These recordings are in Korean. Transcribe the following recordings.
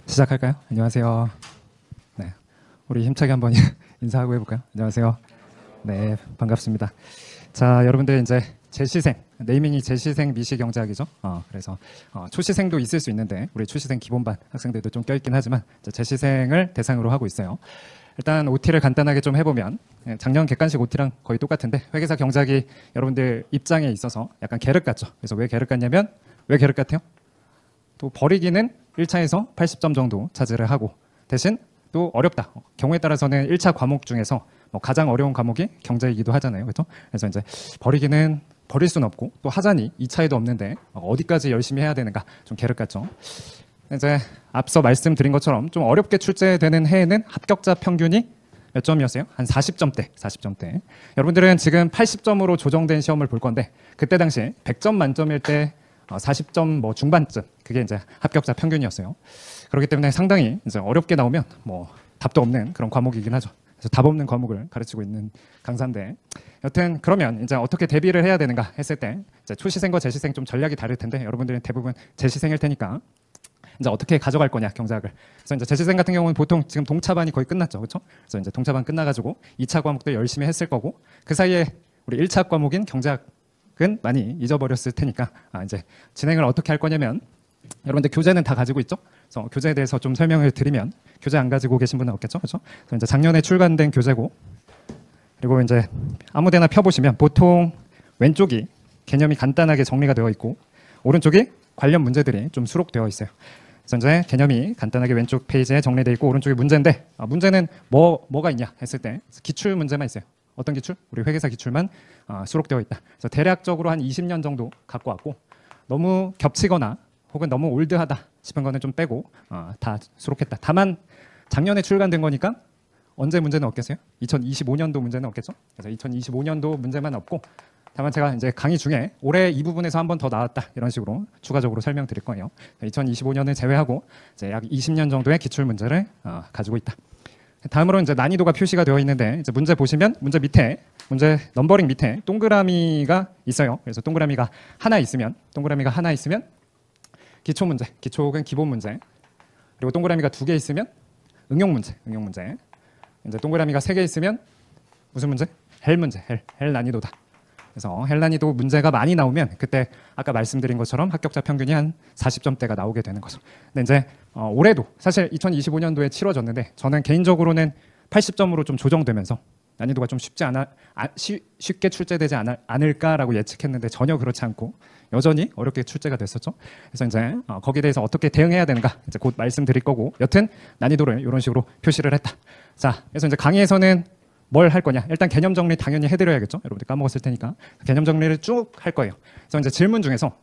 시작할까요? 안녕하세요. 네, 우리 힘차게 한번 인사하고 해볼까요? 안녕하세요. 네, 반갑습니다. 자, 여러분들 이제 재시생, 네이밍이 재시생 미시경제학이죠. 그래서 초시생도 있을 수 있는데 우리 초시생 기본반 학생들도 좀 껴있긴 하지만 재시생을 대상으로 하고 있어요. 일단 OT를 간단하게 좀 해보면 작년 객관식 OT랑 거의 똑같은데 회계사 경작이 여러분들 입장에 있어서 약간 계륵 같죠. 그래서 왜 계륵 같냐면 왜 계륵 같아요? 또 버리기는 1차에서 80점 정도 차지를 하고 대신 또 어렵다. 경우에 따라서는 1차 과목 중에서 뭐 가장 어려운 과목이 경제이기도 하잖아요. 그렇죠? 그래서 이제 버리기는 버릴 수는 없고 또 하자니 2차에도 없는데 어디까지 열심히 해야 되는가 좀 계륵 같죠. 이제 앞서 말씀드린 것처럼 좀 어렵게 출제되는 해에는 합격자 평균이 몇 점이었어요? 한 40점대. 여러분들은 지금 80점으로 조정된 시험을 볼 건데 그때 당시 100점 만점일 때 40점 뭐 중반쯤 그게 이제 합격자 평균이었어요. 그렇기 때문에 상당히 이제 어렵게 나오면 뭐 답도 없는 그런 과목이긴 하죠. 그래서 답 없는 과목을 가르치고 있는 강사인데 여튼 그러면 이제 어떻게 대비를 해야 되는가 했을 때 이제 초시생과 재시생 좀 전략이 다를 텐데 여러분들은 대부분 재시생일 테니까 이제 어떻게 가져갈 거냐 경작을. 그래서 이제 재시생 같은 경우는 보통 지금 동차반이 거의 끝났죠, 그렇죠? 그래서 이제 동차반 끝나가지고 2차 과목들 열심히 했을 거고 그 사이에 우리 1차 과목인 경작은 많이 잊어버렸을 테니까 이제 진행을 어떻게 할 거냐면 여러분들 교재는 다 가지고 있죠? 그래서 교재에 대해서 좀 설명을 드리면 교재 안 가지고 계신 분은 없겠죠, 그렇죠? 그래서 이제 작년에 출간된 교재고 그리고 이제 아무데나 펴보시면 보통 왼쪽이 개념이 간단하게 정리가 되어 있고 오른쪽이 관련 문제들이 좀 수록되어 있어요. 그래서 이제 개념이 간단하게 왼쪽 페이지에 정리되어 있고 오른쪽이 문제인데 문제는 뭐가 있냐 했을 때 기출 문제만 있어요. 어떤 기출? 우리 회계사 기출만 수록되어 있다. 그래서 대략적으로 한 20년 정도 갖고 왔고 너무 겹치거나 혹은 너무 올드하다 싶은 거는 좀 빼고 다 수록했다. 다만 작년에 출간된 거니까 언제 문제는 없겠어요? 2025년도 문제는 없겠죠? 그래서 2025년도 문제만 없고 다만 제가 이제 강의 중에 올해 이 부분에서 한 번 더 나왔다 이런 식으로 추가적으로 설명드릴 거예요. 2025년을 제외하고 이제 약 20년 정도의 기출 문제를 가지고 있다. 다음으로 이제 난이도가 표시가 되어 있는데 이제 문제 보시면 문제 밑에 문제 넘버링 밑에 동그라미가 있어요. 그래서 동그라미가 하나 있으면 기초 문제, 기초 혹은 기본 문제. 그리고 동그라미가 2개 있으면 응용 문제. 이제 동그라미가 3개 있으면 무슨 문제? 헬 문제, 헬 난이도다. 그래서 헬 난이도 문제가 많이 나오면 그때 아까 말씀드린 것처럼 합격자 평균이 한 40점대가 나오게 되는 거죠. 근데 이제 올해도 사실 2025년도에 치러졌는데 저는 개인적으로는 80점으로 좀 조정되면서 난이도가 좀 쉽게 출제되지 않을까라고 예측했는데 전혀 그렇지 않고 여전히 어렵게 출제가 됐었죠. 그래서 이제 거기에 대해서 어떻게 대응해야 되는가 이제 곧 말씀드릴 거고 여튼 난이도를 이런 식으로 표시를 했다. 자, 그래서 이제 강의에서는 뭘 할 거냐? 일단 개념 정리 당연히 해드려야겠죠. 여러분들 까먹었을 테니까 개념 정리를 쭉 할 거예요. 그래서 이제 질문 중에서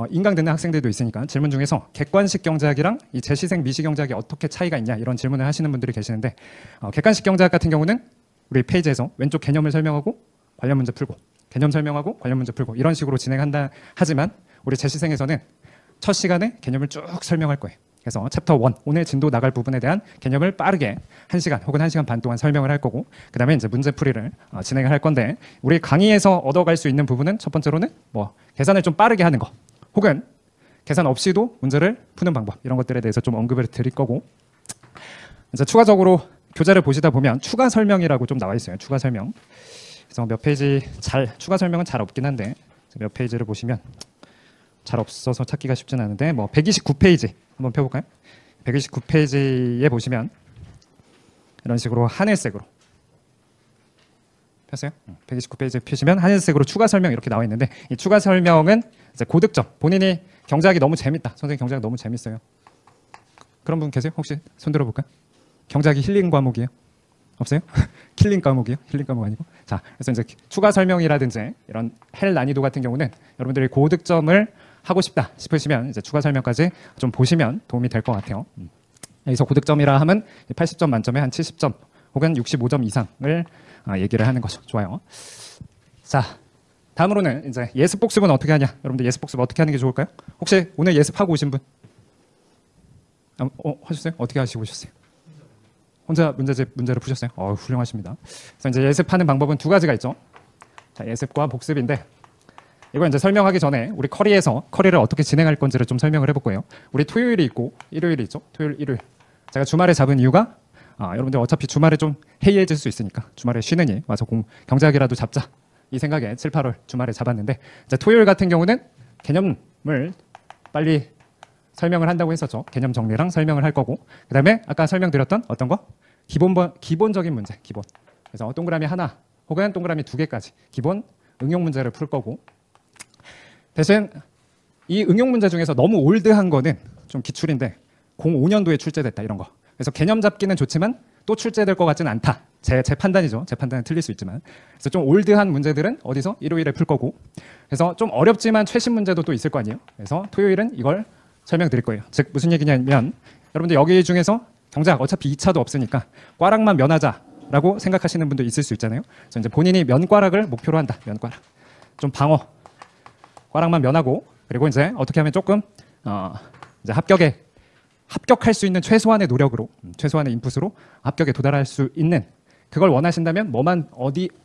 인강 듣는 학생들도 있으니까 질문 중에서 객관식 경제학이랑 이 재시생 미시경제학이 어떻게 차이가 있냐 이런 질문을 하시는 분들이 계시는데 객관식 경제학 같은 경우는 우리 페이지에서 왼쪽 개념을 설명하고 관련 문제 풀고 개념 설명하고 관련 문제 풀고 이런 식으로 진행한다 하지만 우리 재시생에서는 첫 시간에 개념을 쭉 설명할 거예요. 그래서 챕터 1 오늘 진도 나갈 부분에 대한 개념을 빠르게 1시간 혹은 1시간 반 동안 설명을 할 거고 그 다음에 이제 문제풀이를 진행을 할 건데 우리 강의에서 얻어갈 수 있는 부분은 첫 번째로는 뭐 계산을 좀 빠르게 하는 거 혹은 계산 없이도 문제를 푸는 방법 이런 것들에 대해서 좀 언급을 드릴 거고 이제 추가적으로 교재를 보시다 보면 추가 설명이라고 좀 나와 있어요. 추가 설명. 그래서 몇 페이지 추가 설명은 잘 없긴 한데 몇 페이지를 보시면 잘 없어서 찾기가 쉽진 않은데 뭐 129페이지 한번 펴볼까요? 129페이지에 보시면 이런 식으로 하늘색으로 폈어요? 129페이지에 펴시면 하늘색으로 추가 설명 이렇게 나와 있는데 이 추가 설명은 이제 고득점 본인이 경제학이 너무 재밌다 선생님 경제학 너무 재밌어요 그런 분 계세요? 혹시 손 들어볼까요? 경제학이 힐링 과목이에요? 없어요? 킬링 과목이요? 힐링 과목 아니고 자 그래서 이제 추가 설명이라든지 이런 헬 난이도 같은 경우는 여러분들이 고득점을 하고 싶다 싶으시면 이제 추가 설명까지 좀 보시면 도움이 될 것 같아요. 여기서 고득점이라 하면 80점 만점에 한 70점 혹은 65점 이상을 얘기를 하는 거죠. 좋아요. 자, 다음으로는 이제 예습 복습은 어떻게 하냐? 여러분들 예습 복습 어떻게 하는 게 좋을까요? 혹시 오늘 예습하고 오신 분? 하셨어요? 어떻게 하시고 오셨어요? 혼자 문제를 푸셨어요? 훌륭하십니다. 그래서 이제 예습하는 방법은 두 가지가 있죠. 자, 예습과 복습인데 이거 이제 설명하기 전에 우리 커리를 어떻게 진행할 건지를 좀 설명을 해볼 거예요. 우리 토요일이 있고 일요일이 있죠. 토요일, 일요일. 제가 주말에 잡은 이유가 여러분들 어차피 주말에 좀 해이해질 수 있으니까 주말에 쉬느니 와서 경제학이라도 잡자 이 생각에 7, 8월 주말에 잡았는데 이제 토요일 같은 경우는 개념을 빨리 설명을 한다고 했었죠. 개념 정리랑 설명을 할 거고 그다음에 아까 설명드렸던 어떤 거? 기본적인 문제, 기본. 그래서 동그라미 하나 혹은 동그라미 2개까지 기본 응용 문제를 풀 거고 대신 이 응용 문제 중에서 너무 올드한 거는 좀 기출인데 05년도에 출제됐다 이런 거. 그래서 개념 잡기는 좋지만 또 출제될 것 같지는 않다. 제 판단이죠. 제 판단은 틀릴 수 있지만. 그래서 좀 올드한 문제들은 어디서? 일요일에 풀 거고. 그래서 좀 어렵지만 최신 문제도 또 있을 거 아니에요. 그래서 토요일은 이걸 설명드릴 거예요. 즉 무슨 얘기냐면 여러분들 여기 중에서 경제학 어차피 2차도 없으니까 꽈락만 면하자라고 생각하시는 분도 있을 수 있잖아요. 그래서 이제 본인이 면꽈락을 목표로 한다. 면꽈락. 좀 방어. 꽈락만 면하고 그리고 이제 어떻게 하면 조금 이제 합격할 수 있는 최소한의 노력으로 최소한의 인풋으로 합격에 도달할 수 있는 그걸 원하신다면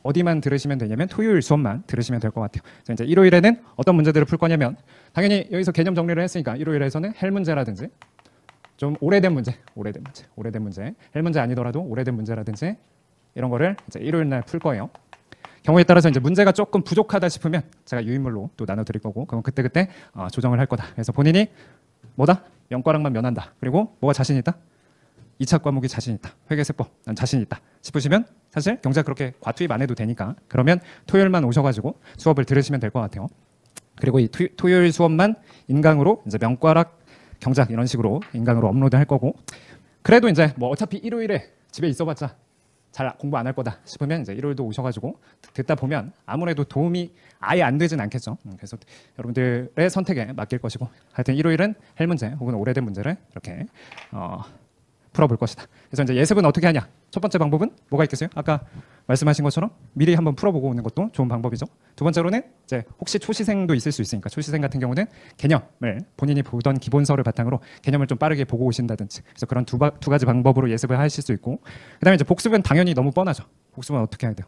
어디만 들으시면 되냐면 토요일 수업만 들으시면 될 것 같아요. 그래서 이제 일요일에는 어떤 문제들을 풀 거냐면 당연히 여기서 개념 정리를 했으니까 일요일에서는 헬 문제라든지 좀 오래된 문제, 헬 문제 아니더라도 오래된 문제라든지 이런 거를 이제 일요일 날 풀 거예요. 경우에 따라서 이제 문제가 조금 부족하다 싶으면 제가 유인물로 또 나눠드릴 거고 그럼 그때 조정을 할 거다. 그래서 본인이 뭐다? 연과락만 면한다. 그리고 뭐가 자신 있다? 2차 과목이 자신 있다. 회계세법 난 자신 있다 싶으시면 사실 경제학 그렇게 과투입 안 해도 되니까 그러면 토요일만 오셔가지고 수업을 들으시면 될 것 같아요. 그리고 이 토요일 수업만 인강으로 이제 명과락 경제학 이런 식으로 인강으로 업로드 할 거고 그래도 이제 뭐 어차피 일요일에 집에 있어봤자 잘 공부 안 할 거다 싶으면 이제 일요일도 오셔가지고 듣다 보면 아무래도 도움이 아예 안 되진 않겠죠. 그래서 여러분들의 선택에 맡길 것이고 하여튼 일요일은 헬 문제 혹은 오래된 문제를 이렇게 풀어볼 것이다. 그래서 이제 예습은 어떻게 하냐? 첫 번째 방법은 뭐가 있겠어요? 아까 말씀하신 것처럼 미리 한번 풀어보고 오는 것도 좋은 방법이죠. 두 번째로는 이제 혹시 초시생도 있을 수 있으니까 초시생 같은 경우는 개념을 본인이 보던 기본서를 바탕으로 개념을 좀 빠르게 보고 오신다든지 그래서 그런 두 가지 방법으로 예습을 하실 수 있고 그다음에 이제 복습은 당연히 너무 뻔하죠. 복습은 어떻게 해야 돼요?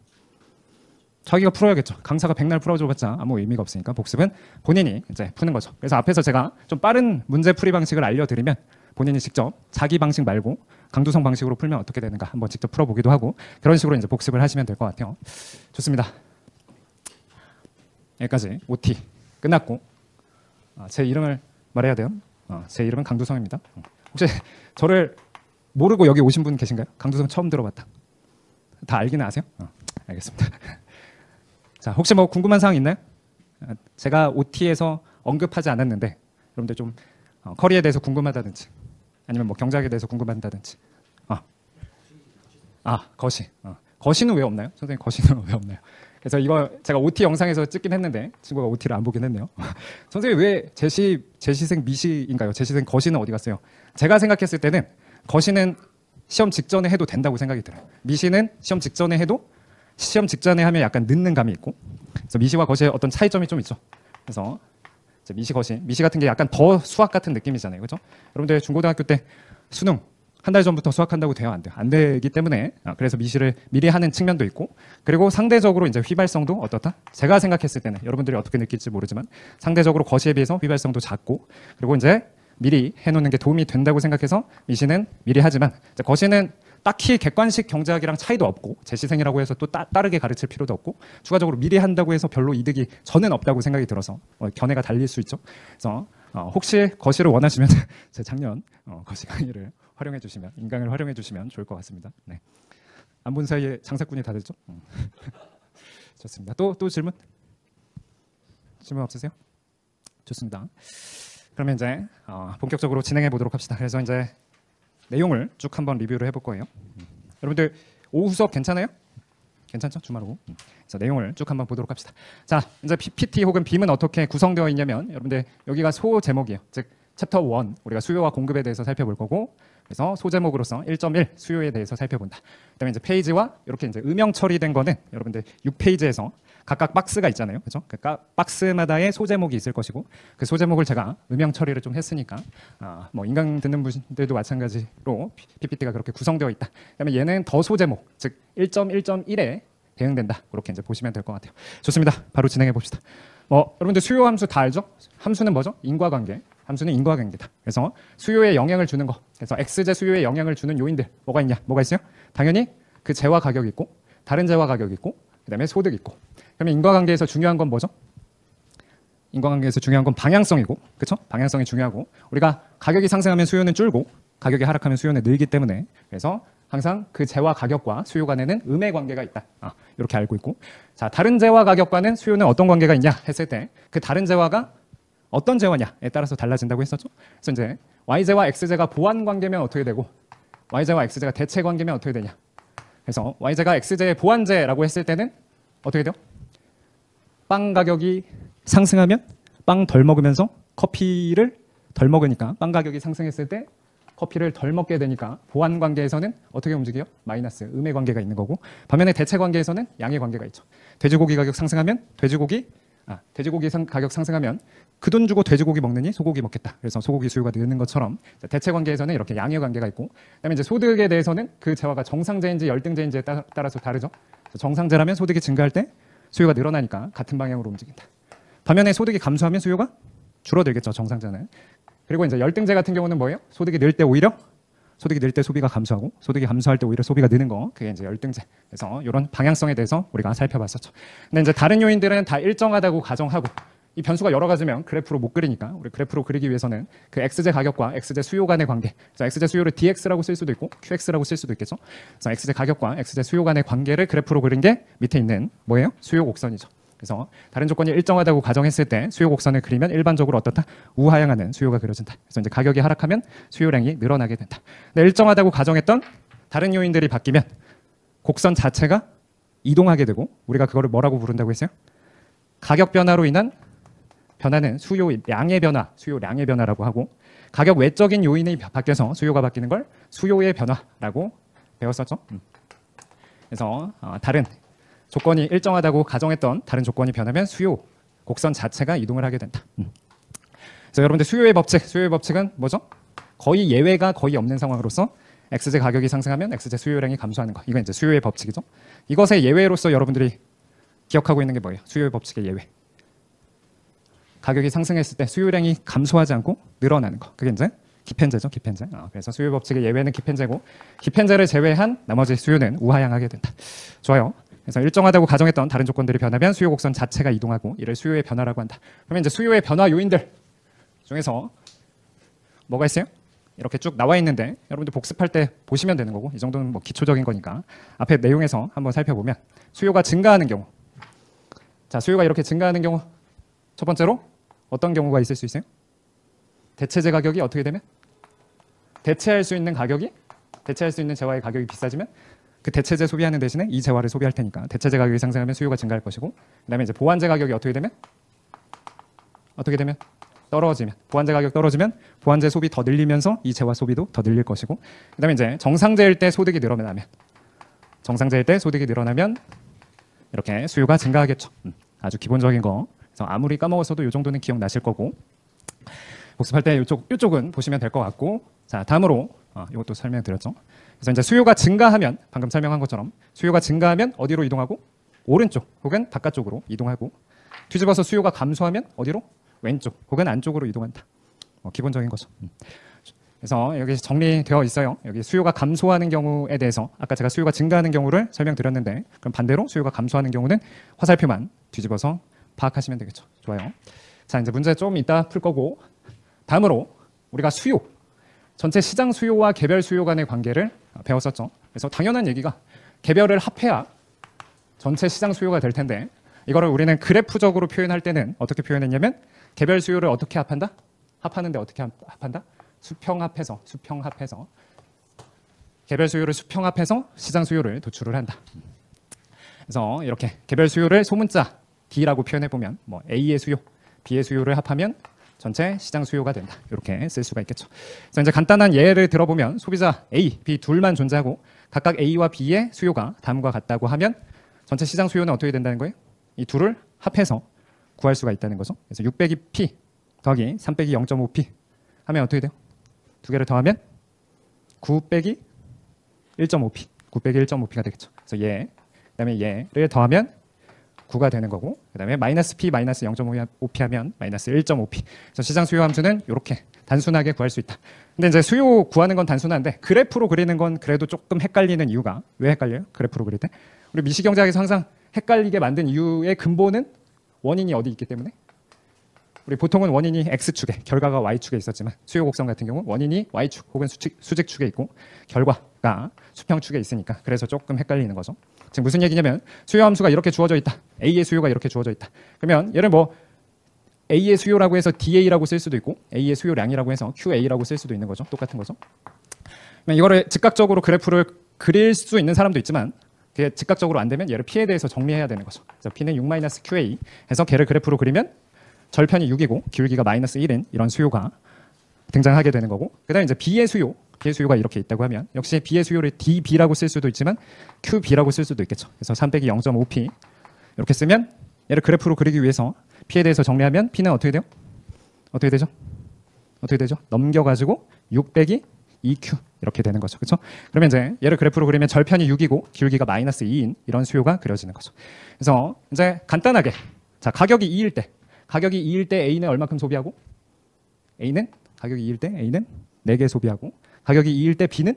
자기가 풀어야겠죠. 강사가 백날 풀어줘봤자 아무 의미가 없으니까 복습은 본인이 이제 푸는 거죠. 그래서 앞에서 제가 좀 빠른 문제 풀이 방식을 알려드리면 본인이 직접 자기 방식 말고 강두성 방식으로 풀면 어떻게 되는가 한번 직접 풀어보기도 하고 그런 식으로 이제 복습을 하시면 될 것 같아요. 좋습니다. 여기까지 OT 끝났고 제 이름을 말해야 돼요. 제 이름은 강두성입니다. 혹시 저를 모르고 여기 오신 분 계신가요? 강두성 처음 들어봤다. 다 알기는 아세요? 알겠습니다. 자, 혹시 뭐 궁금한 사항 있나요? 제가 OT에서 언급하지 않았는데 여러분들 좀 커리에 대해서 궁금하다든지 아니면 뭐 경제학에 대해서 궁금하다든지 거시는 왜 없나요? 선생님 거시는 왜 없나요? 그래서 이거 제가 OT 영상에서 찍긴 했는데 친구가 OT를 안 보긴 했네요. 선생님 왜 제시생 미시인가요? 제시생 거시는 어디 갔어요? 제가 생각했을 때는 거시는 시험 직전에 해도 된다고 생각이 들어요. 미시는 시험 직전에 해도 시험 직전에 하면 약간 늦는 감이 있고 그래서 미시와 거시의 어떤 차이점이 좀 있죠. 그래서 미시 같은 게 약간 더 수학 같은 느낌이잖아요. 그렇죠? 여러분들 중고등학교 때 수능 한 달 전부터 수학한다고 돼요? 안 돼요? 안 되기 때문에 그래서 미시를 미리 하는 측면도 있고 그리고 상대적으로 이제 휘발성도 어떻다? 제가 생각했을 때는 여러분들이 어떻게 느낄지 모르지만 상대적으로 거시에 비해서 휘발성도 작고 그리고 이제 미리 해놓는 게 도움이 된다고 생각해서 미시는 미리 하지만 이제 거시는 딱히 객관식 경제학이랑 차이도 없고 제시생이라고 해서 또 다르게 가르칠 필요도 없고 추가적으로 미리 한다고 해서 별로 이득이 저는 없다고 생각이 들어서 견해가 달릴 수 있죠. 그래서 혹시 거시를 원하시면 제 작년 거시 강의를 활용해 주시면 인강을 활용해 주시면 좋을 것 같습니다. 네. 안 본 사이에 장사꾼이 다 됐죠? 좋습니다. 또 질문 없으세요? 좋습니다. 그러면 이제 본격적으로 진행해 보도록 합시다. 그래서 이제 내용을 쭉 한번 리뷰를 해볼 거예요. 여러분들 오후 수업 괜찮아요? 괜찮죠? 주말 오후. 그래서 내용을 쭉 한번 보도록 합시다. 자, 이제 PPT 혹은 빔은 어떻게 구성되어 있냐면 여러분들 여기가 소 제목이에요. 즉 챕터 1 우리가 수요와 공급에 대해서 살펴볼 거고 그래서 소 제목으로서 1.1 수요에 대해서 살펴본다. 그다음에 이제 페이지와 이렇게 이제 음영 처리된 거는 여러분들 6페이지에서 각각 박스가 있잖아요. 그렇죠? 그러니까 박스마다의 소제목이 있을 것이고 그 소제목을 제가 음영 처리를 좀 했으니까 뭐 인강 듣는 분들도 마찬가지로 PPT가 그렇게 구성되어 있다. 그다음에 얘는 더 소제목, 즉 1.1.1에 대응된다. 그렇게 이제 보시면 될 것 같아요. 좋습니다. 바로 진행해 봅시다. 뭐 여러분들 수요 함수 다 알죠? 함수는 뭐죠? 인과관계. 함수는 인과관계다. 그래서 수요에 영향을 주는 거. 그래서 X제 수요에 영향을 주는 요인들 뭐가 있냐? 뭐가 있어요? 당연히 그 재화 가격이 있고 다른 재화 가격이 있고 그다음에 소득이 있고. 그러면 인과관계에서 중요한 건 뭐죠? 인과관계에서 중요한 건 방향성이고, 그렇죠? 방향성이 중요하고 우리가 가격이 상승하면 수요는 줄고 가격이 하락하면 수요는 늘기 때문에 그래서 항상 그 재화 가격과 수요 간에는 음의 관계가 있다. 이렇게 알고 있고, 자 다른 재화 가격과는 수요는 어떤 관계가 있냐 했을 때 그 다른 재화가 어떤 재화냐에 따라서 달라진다고 했었죠. 그래서 이제 Y제와 X제가 보완 관계면 어떻게 되고 Y제와 X제가 대체 관계면 어떻게 되냐. 그래서 Y제가 X제의 보완제라고 했을 때는 어떻게 돼요? 빵 가격이 상승하면 빵 덜 먹으면서 커피를 덜 먹으니까 빵 가격이 상승했을 때 커피를 덜 먹게 되니까 보완 관계에서는 어떻게 움직여요? 마이너스 음의 관계가 있는 거고, 반면에 대체 관계에서는 양의 관계가 있죠. 돼지고기 가격 상승하면 돼지고기 가격 상승하면 그 돈 주고 돼지고기 먹느니 소고기 먹겠다. 그래서 소고기 수요가 느는 것처럼 대체 관계에서는 이렇게 양의 관계가 있고, 그다음에 이제 소득에 대해서는 그 재화가 정상제인지 열등제인지에 따라서 다르죠. 정상제라면 소득이 증가할 때 수요가 늘어나니까 같은 방향으로 움직인다. 반면에 소득이 감소하면 수요가 줄어들겠죠. 정상제는. 그리고 이제 열등제 같은 경우는 뭐예요? 소득이 늘 때 오히려 소득이 늘 때 소비가 감소하고 소득이 감소할 때 오히려 소비가 느는 거, 그게 이제 열등제. 그래서 이런 방향성에 대해서 우리가 살펴봤었죠. 근데 이제 다른 요인들은 다 일정하다고 가정하고 이 변수가 여러 가지면 그래프로 못 그리니까 우리 그래프로 그리기 위해서는 그 X제 가격과 X제 수요 간의 관계, 그래서 X제 수요를 DX라고 쓸 수도 있고 QX라고 쓸 수도 있겠죠. 그래서 X제 가격과 X제 수요 간의 관계를 그래프로 그린 게 밑에 있는 뭐예요? 수요 곡선이죠. 그래서 다른 조건이 일정하다고 가정했을 때 수요 곡선을 그리면 일반적으로 어떻다? 우하향하는 수요가 그려진다. 그래서 이제 가격이 하락하면 수요량이 늘어나게 된다. 근데 일정하다고 가정했던 다른 요인들이 바뀌면 곡선 자체가 이동하게 되고 우리가 그거를 뭐라고 부른다고 했어요? 가격 변화로 인한 변화는 수요량의 변화, 수요량의 변화라고 하고, 가격 외적인 요인이 바뀌어서 수요가 바뀌는 걸 수요의 변화라고 배웠었죠. 그래서 다른 조건이 일정하다고 가정했던 다른 조건이 변하면 수요 곡선 자체가 이동을 하게 된다. 그래서 여러분들 수요의 법칙은 뭐죠? 거의 예외가 거의 없는 상황으로서 X제 가격이 상승하면 X제 수요량이 감소하는 거. 이건 이제 수요의 법칙이죠. 이것의 예외로서 여러분들이 기억하고 있는 게 뭐예요? 수요의 법칙의 예외. 가격이 상승했을 때 수요량이 감소하지 않고 늘어나는 거. 그게 이제 기펜제죠, 기펜제. 그래서 수요 법칙의 예외는 기펜제고, 기펜제를 제외한 나머지 수요는 우하향하게 된다. 좋아요. 그래서 일정하다고 가정했던 다른 조건들이 변하면 수요 곡선 자체가 이동하고 이를 수요의 변화라고 한다. 그러면 이제 수요의 변화 요인들 중에서 뭐가 있어요? 이렇게 쭉 나와 있는데 여러분들 복습할 때 보시면 되는 거고, 이 정도는 뭐 기초적인 거니까 앞에 내용에서 한번 살펴보면 수요가 증가하는 경우, 자 수요가 이렇게 증가하는 경우 첫 번째로 어떤 경우가 있을 수 있어요? 대체제 가격이 어떻게 되면? 대체할 수 있는 재화의 가격이 비싸지면 그 대체제 소비하는 대신에 이 재화를 소비할 테니까 대체제 가격이 상승하면 수요가 증가할 것이고, 그다음에 이제 보완제 가격이 어떻게 되면? 떨어지면, 보완제 가격 떨어지면 보완제 소비 더 늘리면서 이 재화 소비도 더 늘릴 것이고, 그다음에 이제 정상제일 때 소득이 늘어나면 이렇게 수요가 증가하겠죠. 아주 기본적인 거. 그래서 아무리 까먹었어도 이 정도는 기억나실 거고, 복습할 때 이쪽은 보시면 될 것 같고, 자 다음으로 이것도 설명드렸죠. 그래서 이제 수요가 증가하면 방금 설명한 것처럼 수요가 증가하면 어디로 이동하고? 오른쪽 혹은 바깥쪽으로 이동하고, 뒤집어서 수요가 감소하면 어디로? 왼쪽 혹은 안쪽으로 이동한다. 기본적인 거죠. 그래서 여기 정리되어 있어요. 여기 수요가 감소하는 경우에 대해서 아까 제가 수요가 증가하는 경우를 설명드렸는데, 그럼 반대로 수요가 감소하는 경우는 화살표만 뒤집어서 파악하시면 되겠죠. 좋아요. 자 이제 문제 좀 이따 풀 거고, 다음으로 우리가 수요, 전체 시장 수요와 개별 수요 간의 관계를 배웠었죠. 그래서 당연한 얘기가 개별을 합해야 전체 시장 수요가 될 텐데, 이거를 우리는 그래프적으로 표현할 때는 어떻게 표현했냐면 개별 수요를 어떻게 합한다? 합하는데 어떻게 합한다? 수평합해서 개별 수요를 수평합해서 시장 수요를 도출을 한다. 그래서 이렇게 개별 수요를 소문자 D라고 표현해 보면 뭐 A의 수요, B의 수요를 합하면 전체 시장 수요가 된다. 이렇게 쓸 수가 있겠죠. 그래서 이제 간단한 예를 들어보면 소비자 A, B 둘만 존재하고 각각 A와 B의 수요가 다음과 같다고 하면 전체 시장 수요는 어떻게 된다는 거예요? 이 둘을 합해서 구할 수가 있다는 거죠. 그래서 6 빼기 P 더하기 3 빼기 0.5P 하면 어떻게 돼요? 두 개를 더하면 9 빼기 1.5P, 9 빼기 1.5P가 되겠죠. 그래서 그다음에 얘를 더하면 9가 되는 거고, 그다음에 마이너스 P 마이너스 0.5P 하면 마이너스 1.5P. 그래서 시장 수요 함수는 이렇게 단순하게 구할 수 있다. 근데 이제 수요 구하는 건 단순한데 그래프로 그리는 건 그래도 조금 헷갈리는 이유가, 왜 헷갈려요? 그래프로 그릴 때 우리 미시경제학에서 항상 헷갈리게 만든 이유의 근본은 원인이 어디 있기 때문에, 우리 보통은 원인이 X축에, 결과가 Y축에 있었지만 수요 곡선 같은 경우 원인이 Y축 혹은 수직축에 있고 결과가 수평축에 있으니까 그래서 조금 헷갈리는 거죠. 지금 무슨 얘기냐면 수요 함수가 이렇게 주어져 있다. A의 수요가 이렇게 주어져 있다. 그러면 얘를 뭐 A의 수요라고 해서 DA라고 쓸 수도 있고 A의 수요량이라고 해서 QA라고 쓸 수도 있는 거죠. 똑같은 거죠. 이거를 즉각적으로 그래프를 그릴 수 있는 사람도 있지만 그게 즉각적으로 안 되면 얘를 P에 대해서 정리해야 되는 거죠. 그래서 P는 6-QA 해서 걔를 그래프로 그리면 절편이 6이고 기울기가 마이너스 1인 이런 수요가 등장하게 되는 거고, 그다음에 이제 B의 수요가 이렇게 있다고 하면 역시 B의 수요를 DB라고 쓸 수도 있지만 QB라고 쓸 수도 있겠죠. 그래서 3 빼기 0.5P 이렇게 쓰면 얘를 그래프로 그리기 위해서 P에 대해서 정리하면 P는 어떻게 돼요? 어떻게 되죠? 넘겨가지고 6 빼기 2Q 이렇게 되는 거죠. 그렇죠? 그러면 이제 얘를 그래프로 그리면 절편이 6이고 기울기가 마이너스 2인 이런 수요가 그려지는 거죠. 그래서 이제 간단하게 자 가격이 2일 때 A는 얼마큼 소비하고, 가격이 2일 때 A는 4개 소비하고, 가격이 2일 때 B는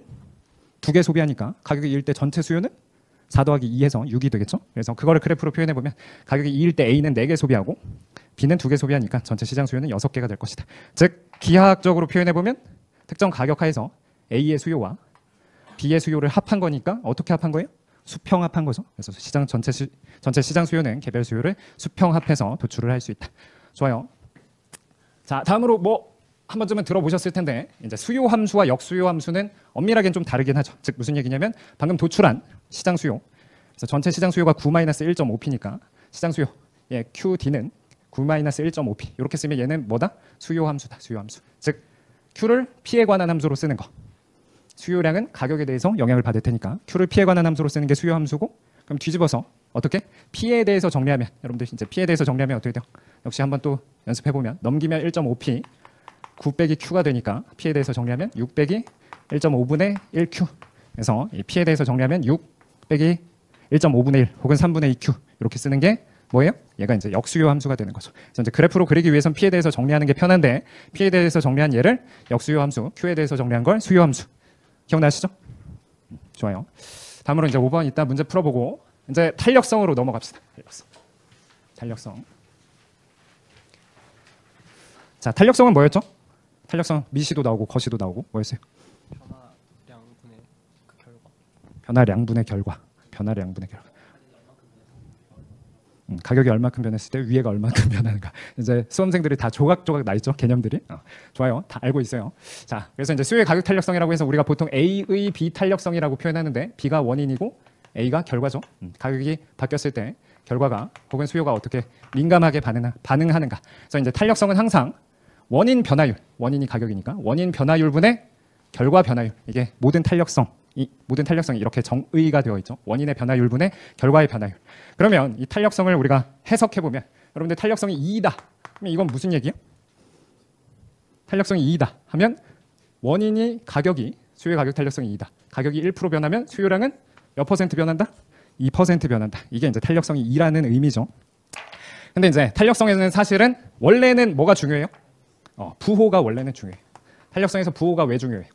2개 소비하니까 가격이 2일 때 전체 수요는 4 더하기 2해서 6이 되겠죠. 그래서 그거를 그래프로 표현해 보면 가격이 2일 때 A는 4개 소비하고 B는 2개 소비하니까 전체 시장 수요는 6개가 될 것이다. 즉 기하학적으로 표현해 보면 특정 가격하에서 A의 수요와 B의 수요를 합한 거니까 어떻게 합한 거예요? 수평합한 거죠. 그래서 시장 전체 시장 수요는 개별 수요를 수평합해서 도출을 할 수 있다. 좋아요. 자, 다음으로 뭐 한 번쯤은 들어보셨을 텐데 이제 수요 함수와 역수요 함수는 엄밀하게는 좀 다르긴 하죠. 즉 무슨 얘기냐면 방금 도출한 시장 수요, 그래서 전체 시장 수요가 9-1.5P니까 시장 수요 QD는 9-1.5P 이렇게 쓰면 얘는 뭐다? 수요 함수다. 수요 함수. 즉 Q를 P에 관한 함수로 쓰는 거. 수요량은 가격에 대해서 영향을 받을 테니까 Q를 P에 관한 함수로 쓰는 게 수요 함수고, 그럼 뒤집어서 어떻게? P에 대해서 정리하면, 여러분들 이제 P에 대해서 정리하면 어떻게 돼요? 역시 한번 또 연습해 보면 넘기면 1.5P 9 빼기 Q가 되니까 P에 대해서 정리하면 6 빼기 1.5분의 1Q. 그래서 이 P에 대해서 정리하면 6 빼기 1.5분의 1 혹은 3분의 2Q 이렇게 쓰는 게 뭐예요? 얘가 이제 역수요 함수가 되는 거죠. 그래서 이제 그래프로 그리기 위해서는 P에 대해서 정리하는 게 편한데 P에 대해서 정리한 얘를 역수요 함수, Q에 대해서 정리한 걸 수요 함수. 기억나시죠? 좋아요. 다음으로 이제 5번 이따 문제 풀어보고 이제 탄력성으로 넘어갑시다. 탄력성. 자, 탄력성은 뭐였죠? 탄력성 미시도 나오고 거시도 나오고 뭐였어요? 변화량분의 결과. 가격이 얼마큼 변했을 때 위에가 얼마큼 변하는가. 이제 수험생들이 다 조각조각 나 있죠, 개념들이. 좋아요, 다 알고 있어요. 자, 그래서 이제 수요의 가격 탄력성이라고 해서 우리가 보통 A의 비탄력성이라고 표현하는데 B가 원인이고 A가 결과죠. 가격이 바뀌었을 때 결과가 혹은 수요가 어떻게 민감하게 반응하는가. 그래서 이제 탄력성은 항상 원인 변화율, 원인이 가격이니까 원인 변화율분의 결과 변화율. 이게 모든 탄력성이 이렇게 정의가 되어 있죠. 원인의 변화율분의 결과의 변화율. 그러면 이 탄력성을 우리가 해석해 보면 여러분들 탄력성이 2이다. 그러면 이건 무슨 얘기예요? 탄력성이 2이다 하면 원인이 가격이, 수요의 가격 탄력성이 2이다. 가격이 1% 변하면 수요량은 몇 퍼센트 변한다? 2% 변한다. 이게 이제 탄력성이 2라는 의미죠. 근데 이제 탄력성에는 사실은 원래는 뭐가 중요해요? 부호가 원래는 중요해요. 탄력성에서 부호가 왜 중요해요?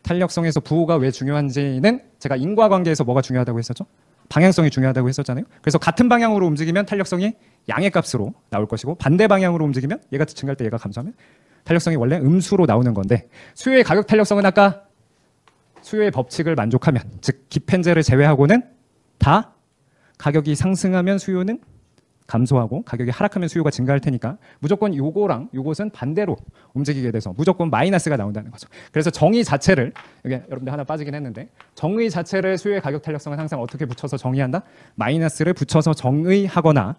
탄력성에서 부호가 왜 중요한지는 제가 인과관계에서 뭐가 중요하다고 했었죠? 방향성이 중요하다고 했었잖아요. 그래서 같은 방향으로 움직이면 탄력성이 양의 값으로 나올 것이고 반대 방향으로 움직이면 얘가 증가할 때 얘가 감소하면 탄력성이 원래 음수로 나오는 건데, 수요의 가격 탄력성은 아까 수요의 법칙을 만족하면, 즉 기펜제를 제외하고는 다 가격이 상승하면 수요는 감소하고 가격이 하락하면 수요가 증가할 테니까 무조건 요거랑 요것은 반대로 움직이게 돼서 무조건 마이너스가 나온다는 거죠. 그래서 정의 자체를, 여기 여러분들 하나 빠지긴 했는데, 정의 자체를 수요의 가격 탄력성은 항상 어떻게 붙여서 정의한다? 마이너스를 붙여서 정의하거나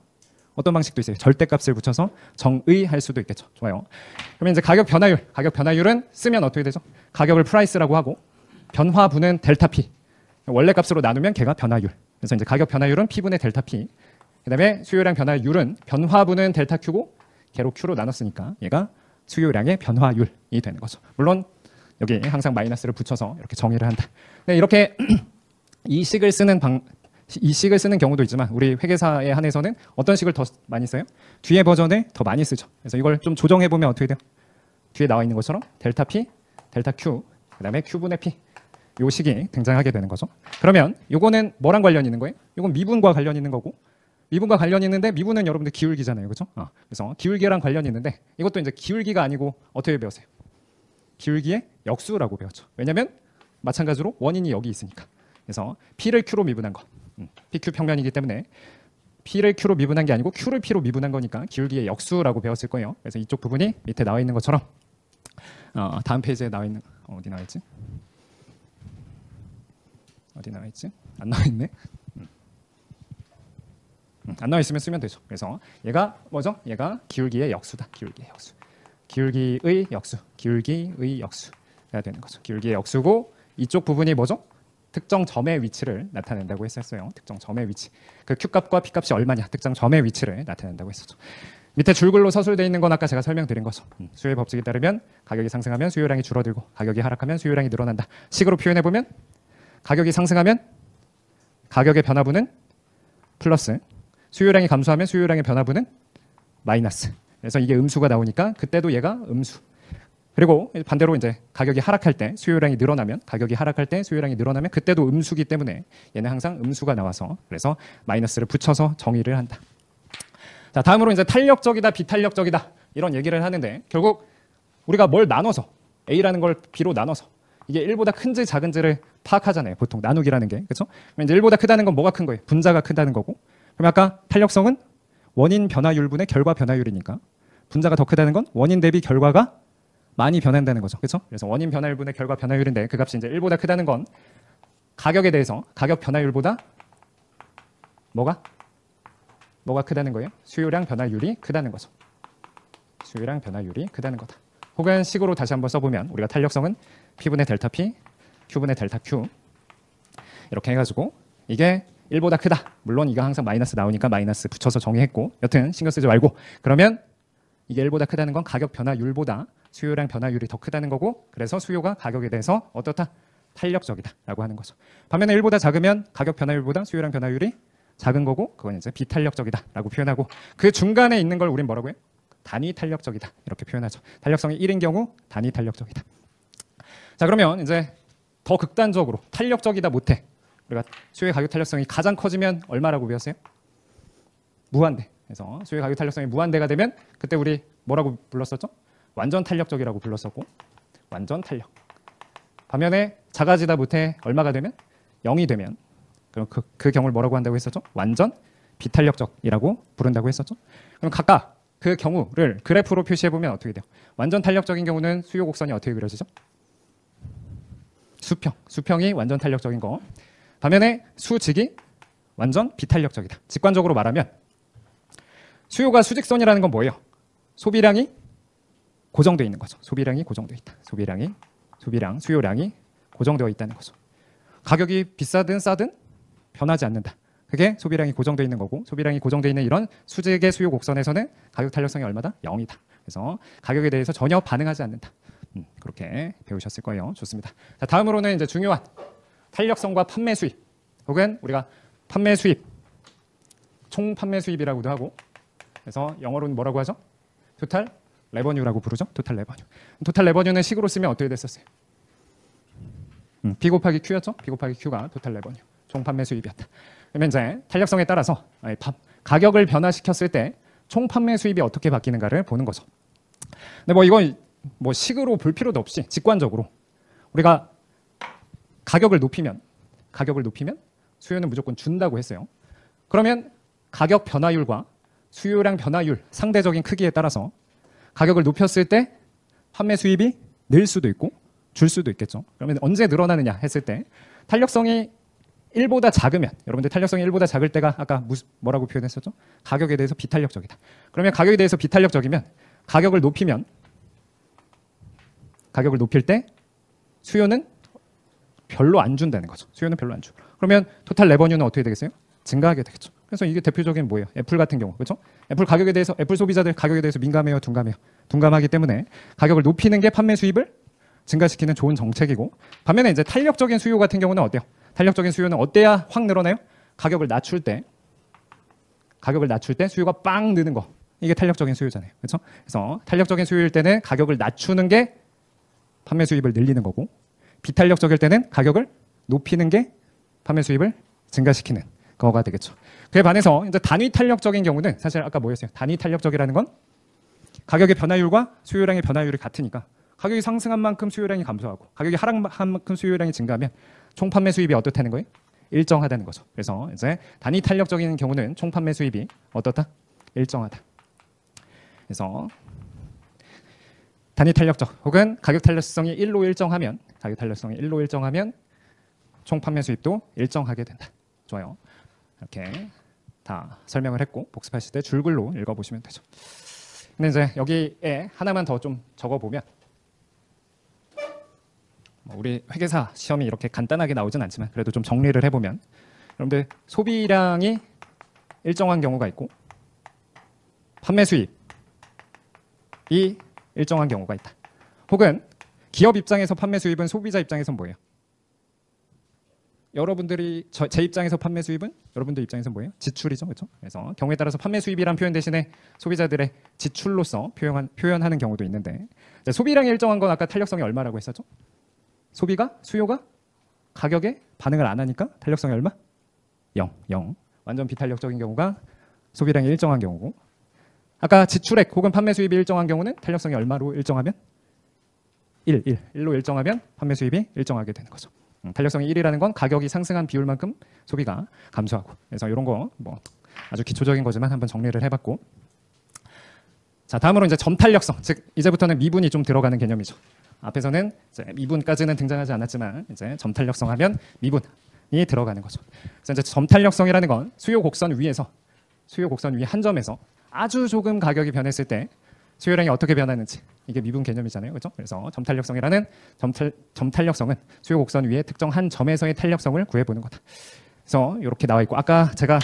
어떤 방식도 있어요. 절대값을 붙여서 정의할 수도 있겠죠. 좋아요. 그러면 이제 가격 변화율은 쓰면 어떻게 되죠? 가격을 프라이스라고 하고 변화분은 델타 P. 원래 값으로 나누면 걔가 변화율. 그래서 이제 가격 변화율은 P분의 델타 P. 그다음에 수요량 변화율은 변화분은 델타 Q고 걔로 Q로 나눴으니까 얘가 수요량의 변화율이 되는 거죠. 물론 여기 항상 마이너스를 붙여서 이렇게 정의를 한다. 이렇게 이 식을 쓰는 이 식을 쓰는 경우도 있지만 우리 회계사에 한해서는 어떤 식을 더 많이 써요? 뒤에 버전을 더 많이 쓰죠. 그래서 이걸 좀 조정해 보면 어떻게 돼요? 뒤에 나와 있는 것처럼 델타 P, 델타 Q, 그다음에 Q분의 P 요 식이 등장하게 되는 거죠. 그러면 요거는 뭐랑 관련 있는 거예요? 요건 미분과 관련 있는 거고, 미분과 관련 있는데 미분은 여러분들 기울기잖아요, 그렇죠? 그래서 기울기랑 관련이 있는데 이것도 이제 기울기가 아니고 어떻게 배웠어요? 기울기의 역수라고 배웠죠. 왜냐하면 마찬가지로 원인이 여기 있으니까. 그래서 P를 Q로 미분한 거, PQ 평면이기 때문에 P를 Q로 미분한 게 아니고 Q를 P로 미분한 거니까 기울기의 역수라고 배웠을 거예요. 그래서 이쪽 부분이 밑에 나와 있는 것처럼 다음 페이지에 나와 있는 어디 나와 있지? 어디 나와 있지? 안 나와 있네. 안 나와 있으면 쓰면 되죠. 그래서 얘가 뭐죠? 얘가 기울기의 역수다. 기울기의 역수. 기울기의 역수. 기울기의 역수가 되는 거죠. 기울기의 역수고 이쪽 부분이 뭐죠? 특정 점의 위치를 나타낸다고 했었어요. 특정 점의 위치. 그 Q값과 P값이 얼마냐? 특정 점의 위치를 나타낸다고 했었죠. 밑에 줄글로 서술되어 있는 건 아까 제가 설명드린 거죠. 수요의 법칙에 따르면 가격이 상승하면 수요량이 줄어들고 가격이 하락하면 수요량이 늘어난다. 식으로 표현해 보면 가격이 상승하면 가격의 변화분은 플러스, 수요량이 감소하면 수요량의 변화분은 마이너스. 그래서 이게 음수가 나오니까 그때도 얘가 음수. 그리고 반대로 이제 가격이 하락할 때 수요량이 늘어나면 가격이 하락할 때 수요량이 늘어나면 그때도 음수기 때문에 얘는 항상 음수가 나와서 그래서 마이너스를 붙여서 정의를 한다. 자, 다음으로 이제 탄력적이다, 비탄력적이다 이런 얘기를 하는데 결국 우리가 뭘 나눠서 A라는 걸 B로 나눠서 이게 1보다 큰지 작은지를 파악하잖아요. 보통 나누기라는 게. 그렇죠? 그럼 이제 1보다 크다는 건 뭐가 큰 거예요? 분자가 크다는 거고. 그럼 아까 탄력성은 원인 변화율분의 결과 변화율이니까 분자가 더 크다는 건 원인 대비 결과가 많이 변한다는 거죠. 그렇죠? 그래서 원인 변화율분의 결과 변화율인데 그 값이 이제 1보다 크다는 건 가격에 대해서 가격 변화율보다 뭐가 크다는 거예요? 수요량 변화율이 크다는 거죠. 수요량 변화율이 크다는 거다. 혹은 식으로 다시 한번 써보면 우리가 탄력성은 P분의 델타 P, Q분의 델타 Q 이렇게 해가지고 이게 1보다 크다. 물론 이거 항상 마이너스 나오니까 마이너스 붙여서 정의했고 여튼 신경 쓰지 말고 그러면 이게 1보다 크다는 건 가격 변화율보다 수요량 변화율이 더 크다는 거고 그래서 수요가 가격에 대해서 어떻다? 탄력적이다 라고 하는 거죠. 반면에 1보다 작으면 가격 변화율보다 수요량 변화율이 작은 거고 그건 이제 비탄력적이다 라고 표현하고 그 중간에 있는 걸 우린 뭐라고 해요? 단위 탄력적이다 이렇게 표현하죠. 탄력성이 1인 경우 단위 탄력적이다. 자, 그러면 이제 더 극단적으로 탄력적이다 못해 우리가 수요의 가격 탄력성이 가장 커지면 얼마라고 배웠어요? 무한대. 그래서 수요의 가격 탄력성이 무한대가 되면 그때 우리 뭐라고 불렀었죠? 완전 탄력적이라고 불렀었고 완전 탄력. 반면에 작아지다 못해 얼마가 되면 0이 되면 그럼 그 경우를 뭐라고 한다고 했었죠? 완전 비탄력적이라고 부른다고 했었죠. 그럼 각각 그 경우를 그래프로 표시해 보면 어떻게 돼요? 완전 탄력적인 경우는 수요 곡선이 어떻게 그려지죠? 수평이 완전 탄력적인 거. 반면에 수직이 완전 비탄력적이다. 직관적으로 말하면 수요가 수직선이라는 건 뭐예요? 소비량이 고정되어 있는 거죠. 소비량이 고정되어 있다. 수요량이 고정되어 있다는 거죠. 가격이 비싸든 싸든 변하지 않는다. 그게 소비량이 고정되어 있는 거고 소비량이 고정되어 있는 이런 수직의 수요 곡선에서는 가격 탄력성이 얼마다? 0이다. 그래서 가격에 대해서 전혀 반응하지 않는다. 그렇게 배우셨을 거예요. 좋습니다. 자, 다음으로는 이제 중요한 탄력성과 판매 수입 혹은 우리가 판매 수입 총 판매 수입이라고도 하고 그래서 영어로는 뭐라고 하죠? 토탈 레버뉴라고 부르죠. 토탈 레버뉴. 토탈 레버뉴는 식으로 쓰면 어떻게 됐었어요? P 곱하기 Q였죠. P 곱하기 Q가 토탈 레버뉴 총 판매 수입이었다. 그러면 이제 탄력성에 따라서 가격을 변화시켰을 때 총 판매 수입이 어떻게 바뀌는가를 보는 거죠. 근데 뭐 이건 뭐 식으로 볼 필요도 없이 직관적으로 우리가 가격을 높이면 수요는 무조건 준다고 했어요. 그러면 가격 변화율과 수요량 변화율 상대적인 크기에 따라서 가격을 높였을 때 판매 수입이 늘 수도 있고 줄 수도 있겠죠. 그러면 언제 늘어나느냐 했을 때 탄력성이 1보다 작으면 여러분들 탄력성이 1보다 작을 때가 아까 뭐라고 표현했었죠? 가격에 대해서 비탄력적이다. 그러면 가격에 대해서 비탄력적이면 가격을 높일 때 수요는 별로 안 준다는 거죠. 수요는 별로 안 줘. 그러면 토탈 레버뉴는 어떻게 되겠어요? 증가하게 되겠죠. 그래서 이게 대표적인 뭐예요? 애플 같은 경우. 그렇죠? 애플 소비자들 가격에 대해서 민감해요, 둔감해요? 둔감하기 때문에 가격을 높이는 게 판매 수입을 증가시키는 좋은 정책이고 반면에 이제 탄력적인 수요 같은 경우는 어때요? 탄력적인 수요는 어때야 확 늘어나요? 가격을 낮출 때 수요가 빵 느는 거, 이게 탄력적인 수요잖아요. 그렇죠? 그래서 탄력적인 수요일 때는 가격을 낮추는 게 판매 수입을 늘리는 거고, 비탄력적일 때는 가격을 높이는 게 판매 수입을 증가시키는 거가 되겠죠. 그에 반해서 이제 단위 탄력적인 경우는 사실 아까 뭐였어요? 단위 탄력적이라는 건 가격의 변화율과 수요량의 변화율이 같으니까 가격이 상승한 만큼 수요량이 감소하고 가격이 하락한 만큼 수요량이 증가하면 총 판매 수입이 어떻다는 거예요? 일정하다는 거죠. 그래서 이제 단위 탄력적인 경우는 총 판매 수입이 어떻다? 일정하다. 그래서 단위 탄력적 혹은 가격 탄력성이 1로 일정하면 총 판매 수입도 일정하게 된다. 좋아요. 이렇게 다 설명을 했고 복습하실 때 줄글로 읽어보시면 되죠. 근데 이제 여기에 하나만 더 좀 적어보면, 우리 회계사 시험이 이렇게 간단하게 나오진 않지만 그래도 좀 정리를 해보면, 여러분들 소비량이 일정한 경우가 있고 판매 수입이 일정한 경우가 있다. 혹은 기업 입장에서 판매 수입은 소비자 입장에서는 뭐예요? 제 입장에서 판매 수입은 여러분들 입장에서 뭐예요? 지출이죠, 그렇죠? 그래서 경우에 따라서 판매 수입이란 표현 대신에 소비자들의 지출로서 표현하는 경우도 있는데, 소비량이 일정한 건 아까 탄력성이 얼마라고 했었죠? 수요가 가격에 반응을 안 하니까 탄력성이 얼마? 0. 완전 비탄력적인 경우가 소비량이 일정한 경우고, 아까 지출액 혹은 판매 수입이 일정한 경우는 탄력성이 얼마로 일정하면? 1로 일정하면 판매 수입이 일정하게 되는 거죠. 탄력성이 1이라는 건 가격이 상승한 비율만큼 소비가 감소하고, 그래서 이런 거 뭐 아주 기초적인 거지만 한번 정리를 해봤고, 자 다음으로 이제 점탄력성, 즉 이제부터는 미분이 좀 들어가는 개념이죠. 앞에서는 이제 미분까지는 등장하지 않았지만 이제 점탄력성 하면 미분이 들어가는 거죠. 그래서 이제 점탄력성이라는 건 수요 곡선 위 한 점에서 아주 조금 가격이 변했을 때 수요량이 어떻게 변하는지, 이게 미분 개념이잖아요, 그렇죠? 그래서 점탄력성이라는 점탄력성은 수요 곡선 위에 특정 한 점에서의 탄력성을 구해보는 거다. 그래서 이렇게 나와 있고, 아까 제가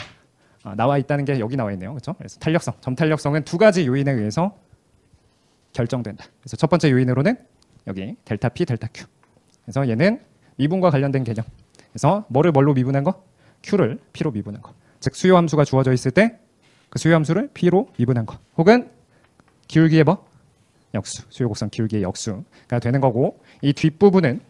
나와 있다는 게 여기 나와 있네요, 그렇죠? 그래서 점탄력성은 두 가지 요인에 의해서 결정된다. 그래서 첫 번째 요인으로는 여기 델타 P, 델타 Q. 그래서 얘는 미분과 관련된 개념. 그래서 뭐를 뭘로 미분한 거? Q를 P로 미분한 거. 즉 수요 함수가 주어져 있을 때 그 수요 함수를 P로 미분한 거. 혹은 기울기의 역수, 수요 곡선 기울기의 역수가 되는 거고, 이 뒷부분은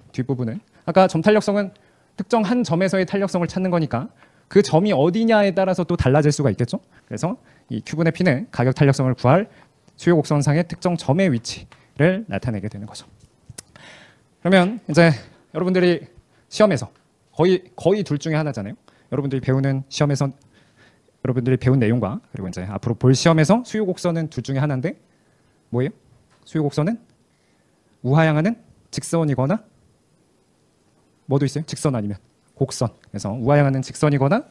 아까 점탄력성은 특정 한 점에서의 탄력성을 찾는 거니까 그 점이 어디냐에 따라서 또 달라질 수가 있겠죠. 그래서 이 Q분의 P는 가격 탄력성을 구할 수요 곡선상의 특정 점의 위치를 나타내게 되는 거죠. 그러면 이제 여러분들이 시험에서 거의 둘 중에 하나잖아요. 여러분들이 배우는 시험에서 여러분들이 배운 내용과 그리고 이제 앞으로 볼 시험에서 수요 곡선은 둘 중에 하나인데 뭐예요? 수요 곡선은 우하향하는 직선이거나 뭐도 있어요? 직선 아니면 곡선. 그래서 우하향하는 직선이거나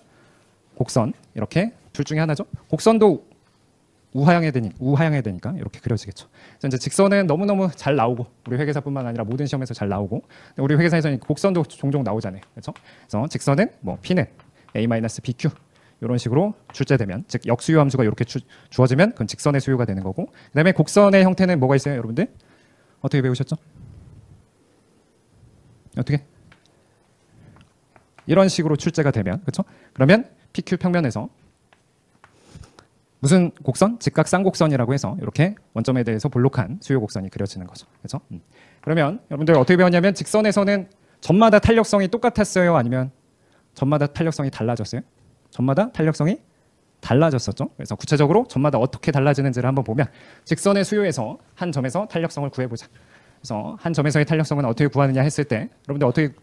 곡선, 이렇게 둘 중에 하나죠. 곡선도 우하향해야 되니까 이렇게 그려지겠죠. 그래서 이제 직선은 너무너무 잘 나오고, 우리 회계사뿐만 아니라 모든 시험에서 잘 나오고, 우리 회계사에서는 곡선도 종종 나오잖아요, 그렇죠? 그래서 직선은 뭐 P는 A-BQ 이런 식으로 출제되면, 즉 역수요 함수가 이렇게 주어지면 그건 직선의 수요가 되는 거고, 그다음에 곡선의 형태는 뭐가 있어요, 여러분들? 어떻게 배우셨죠? 어떻게? 이런 식으로 출제가 되면, 그렇죠? 그러면 PQ 평면에서 무슨 곡선? 직각 쌍곡선이라고 해서 이렇게 원점에 대해서 볼록한 수요 곡선이 그려지는 거죠. 그렇죠? 그러면 여러분들 어떻게 배웠냐면, 직선에서는 점마다 탄력성이 똑같았어요? 아니면 점마다 탄력성이 달라졌어요? 점마다 탄력성이 달라졌었죠. 그래서 구체적으로 점마다 어떻게 달라지는지를 한번 보면, 직선의 수요에서 한 점에서 탄력성을 구해보자. 그래서 한 점에서의 탄력성은 어떻게 구하느냐 했을 때, 여러분들 어떻게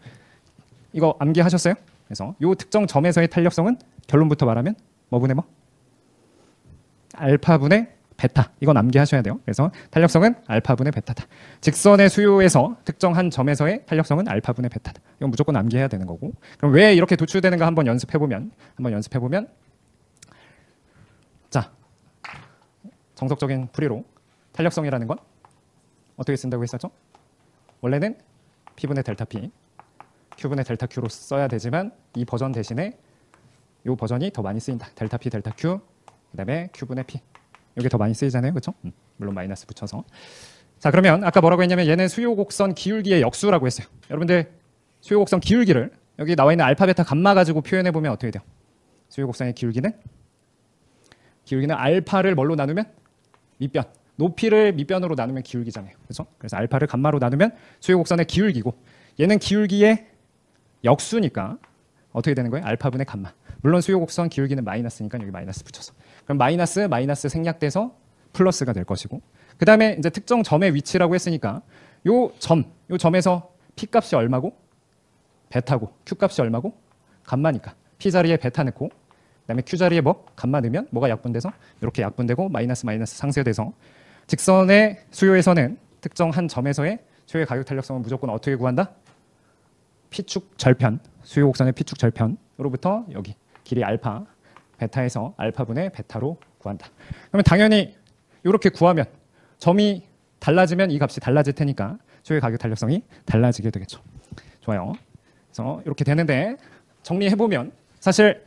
이거 암기하셨어요? 그래서 이 특정 점에서의 탄력성은 결론부터 말하면 뭐분의 뭐? 알파분의 베타. 이건 암기하셔야 돼요. 그래서 탄력성은 알파분의 베타다. 직선의 수요에서 특정 한 점에서의 탄력성은 알파분의 베타다. 이건 무조건 암기해야 되는 거고, 그럼 왜 이렇게 도출되는가 한번 연습해보면 자, 정석적인 풀이로 탄력성이라는 건 어떻게 쓴다고 했었죠? 원래는 P분의 델타 P, Q분의 델타 Q로 써야 되지만 이 버전 대신에 이 버전이 더 많이 쓰인다. 델타 P, 델타 Q, 그 다음에 Q분의 P. 이게 더 많이 쓰이잖아요, 그렇죠? 물론 마이너스 붙여서. 자, 그러면 아까 뭐라고 했냐면 얘는 수요 곡선 기울기의 역수라고 했어요. 여러분들 수요 곡선 기울기를 여기 나와 있는 알파, 베타, 감마 가지고 표현해 보면 어떻게 돼요? 수요 곡선의 기울기는 알파를 뭘로 나누면 밑변, 높이를 밑변으로 나누면 기울기잖아요. 그렇죠? 그래서 알파를 감마로 나누면 수요 곡선의 기울기고 얘는 기울기의 역수니까 어떻게 되는 거예요? 알파분의 감마. 물론 수요 곡선 기울기는 마이너스니까 여기 마이너스 붙여서. 그럼 마이너스 생략돼서 플러스가 될 것이고. 그다음에 이제 특정 점의 위치라고 했으니까 요 점에서 p 값이 얼마고 베타고 q 값이 얼마고 감마니까 p 자리에 베타 넣고 그다음에 q 자리에 뭐 감마 넣으면 뭐가 약분돼서 이렇게 약분되고 마이너스 상쇄돼서 직선의 수요에서는 특정 한 점에서의 수요의 가격 탄력성은 무조건 어떻게 구한다? p축 절편, 수요 곡선의 p축 절편으로부터 여기 길이 알파, 베타에서 알파분의 베타로 구한다. 그러면 당연히 이렇게 구하면 점이 달라지면 이 값이 달라질 테니까 수요의 가격 탄력성이 달라지게 되겠죠. 좋아요. 그래서 이렇게 되는데 정리해보면 사실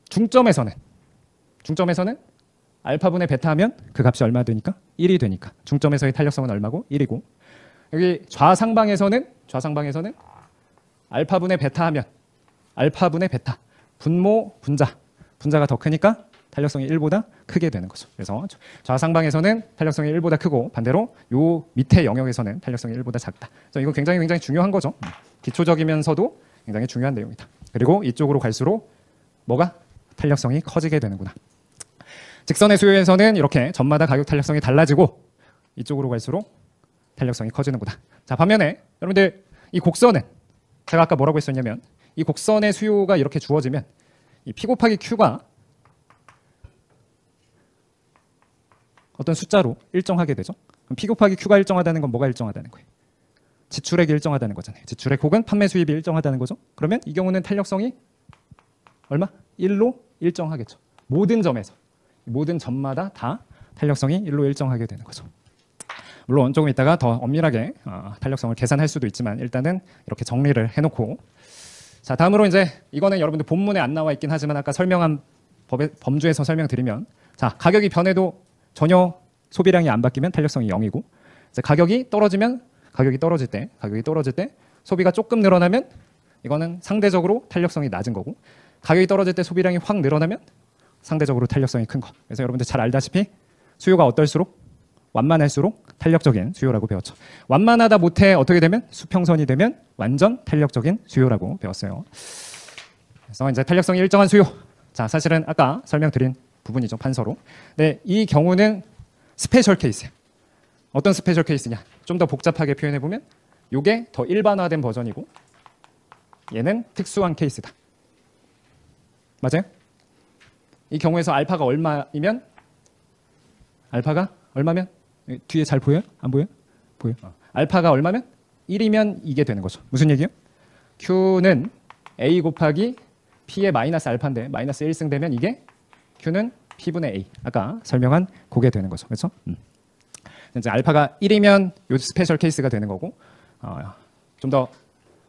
중점에서는 알파분의 베타 하면 그 값이 얼마 되니까? 1이 되니까 중점에서의 탄력성은 얼마고? 1이고 여기 좌상방에서는 알파분의 베타 하면 알파분의 베타 분자가 더 크니까 탄력성이 1보다 크게 되는 거죠. 그래서 좌상방에서는 탄력성이 1보다 크고 반대로 요 밑에 영역에서는 탄력성이 1보다 작다. 그래서 이거 굉장히 중요한 거죠. 기초적이면서도 굉장히 중요한 내용이다. 그리고 이쪽으로 갈수록 뭐가? 탄력성이 커지게 되는구나. 직선의 수요에서는 이렇게 점마다 가격 탄력성이 달라지고 이쪽으로 갈수록 탄력성이 커지는구나. 자, 반면에 여러분들 이 곡선은 제가 아까 뭐라고 했었냐면 이 곡선의 수요가 이렇게 주어지면 이 P 곱하기 Q가 어떤 숫자로 일정하게 되죠. 그럼 P 곱하기 Q가 일정하다는 건 뭐가 일정하다는 거예요? 지출액이 일정하다는 거잖아요. 지출액 혹은 판매 수입이 일정하다는 거죠. 그러면 이 경우는 탄력성이 얼마? 1로 일정하겠죠. 모든 점마다 다 탄력성이 1로 일정하게 되는 거죠. 물론 조금 있다가 더 엄밀하게 탄력성을 계산할 수도 있지만 일단은 이렇게 정리를 해놓고 자 다음으로 이제 이거는 여러분들 본문에 안 나와 있긴 하지만 아까 설명한 범주에서 설명드리면 자 가격이 변해도 전혀 소비량이 안 바뀌면 탄력성이 0이고 이제 가격이 떨어질 때 소비가 조금 늘어나면 이거는 상대적으로 탄력성이 낮은 거고 가격이 떨어질 때 소비량이 확 늘어나면 상대적으로 탄력성이 큰 거. 그래서 여러분들 잘 알다시피 수요가 어떨수록 완만할수록 탄력적인 수요라고 배웠죠. 완만하다 못해 어떻게 되면 수평선이 되면 완전 탄력적인 수요라고 배웠어요. 그래서 이제 탄력성이 일정한 수요. 자, 사실은 아까 설명드린 부분이죠. 판서로. 네, 이 경우는 스페셜 케이스예요. 어떤 스페셜 케이스냐? 좀 더 복잡하게 표현해 보면 이게 더 일반화된 버전이고 얘는 특수한 케이스다. 맞아요? 이 경우에서 알파가 얼마면 뒤에 잘 보여요? 안 보여요? 보여요. 알파가 얼마면 1이면 이게 되는 거죠. 무슨 얘기예요? Q는 A 곱하기 P의 마이너스 알파인데 마이너스 1승 되면 이게 Q는 P분의 A. 아까 설명한 그게 되는 거죠. 그렇죠? 이제 알파가 1이면 요 스페셜 케이스가 되는 거고 좀 더